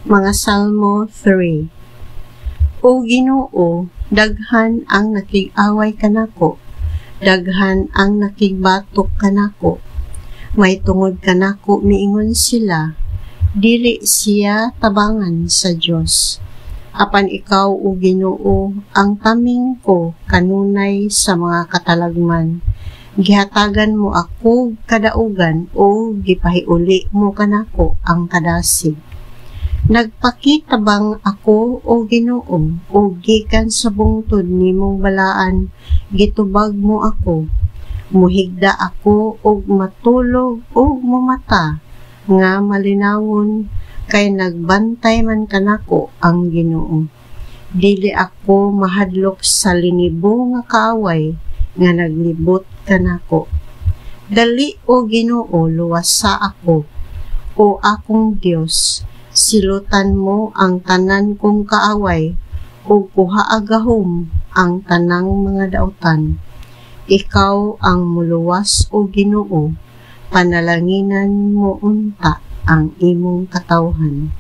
Mga Salmo 3. O Ginoo, daghan ang nakig-away kanako, daghan ang nakigbatok kanako. May tungod kanako miingon sila, dili siya tabangan sa Dios. Apan ikaw, o Ginoo, ang taming ko kanunay sa mga katalagman. Gihatagan mo ako kadaugan o gipahiuli mo kanako ang kadasig. Nagpakitabang ako, o Ginoo, o gikan sa bungtod nimong balaan, gitubag mo ako. Muhigda ako og matulog og mumata, nga malinawon, kay nagbantay man kanako ang Ginoo. Dili ako mahadlok sa linibo nga kaaway, nga naglibot kanako. Dali, o Ginoo, luwasa ako, o akong Dios. Silutan mo ang tanan kong kaaway, o kuhaagahom ang tanang mga dautan. Ikaw ang muluwas, o Ginoo, panalanginan mo unta ang imong katawhan.